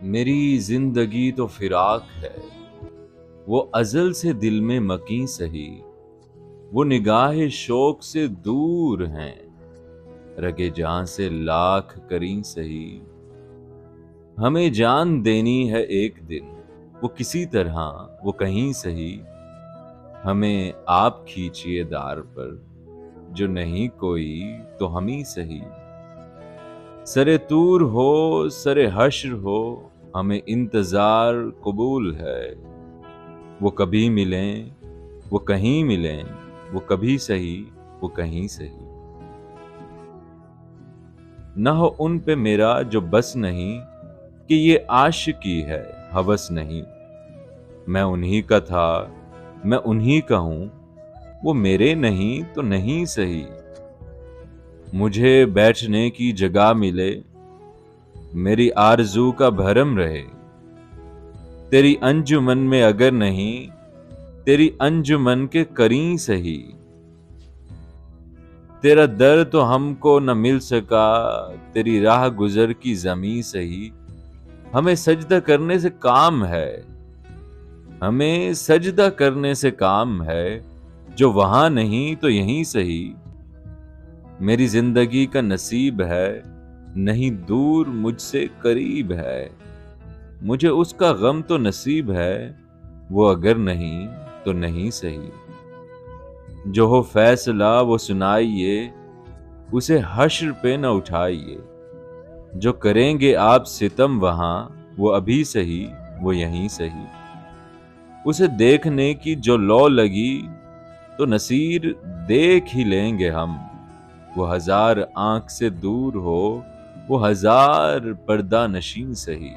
میری زندگی تو فراق ہے، وہ ازل سے دل میں مکیں سہی، وہ نگاہ شوق سے دور ہیں، رگے جاں سے لاکھ کریں سہی۔ ہمیں جان دینی ہے ایک دن، وہ کسی طرح وہ کہیں سہی، ہمیں آپ کھینچیے دار پر، جو نہیں کوئی تو ہم ہی سہی۔ سرے طور ہو سرے حشر ہو، ہمیں انتظار قبول ہے، وہ کبھی ملیں وہ کہیں ملیں، وہ کبھی سہی وہ کہیں سہی۔ نہ ہو ان پہ میرا جو بس نہیں، کہ یہ عاشقی ہے ہوس نہیں، میں انہی کا تھا میں انہی کا ہوں، وہ میرے نہیں تو نہیں سہی۔ مجھے بیٹھنے کی جگہ ملے، میری آرزو کا بھرم رہے، تیری انجمن میں اگر نہیں، تیری انجمن کے کریں سہی۔ تیرا در تو ہم کو نہ مل سکا، تیری راہ گزر کی زمیں سہی، ہمیں سجدہ کرنے سے کام ہے، ہمیں سجدہ کرنے سے کام ہے، جو وہاں نہیں تو یہیں سہی۔ میری زندگی کا نصیب ہے، نہیں دور مجھ سے قریب ہے، مجھے اس کا غم تو نصیب ہے، وہ اگر نہیں تو نہیں سہی۔ جو ہو فیصلہ وہ سنائیے، اسے حشر پہ نہ اٹھائیے، جو کریں گے آپ ستم وہاں، وہ ابھی سہی وہ یہیں سہی۔ اسے دیکھنے کی جو لو لگی، تو نصیر دیکھ ہی لیں گے ہم، وہ ہزار آنکھ سے دور ہو، وہ ہزار پردہ نشین سہی۔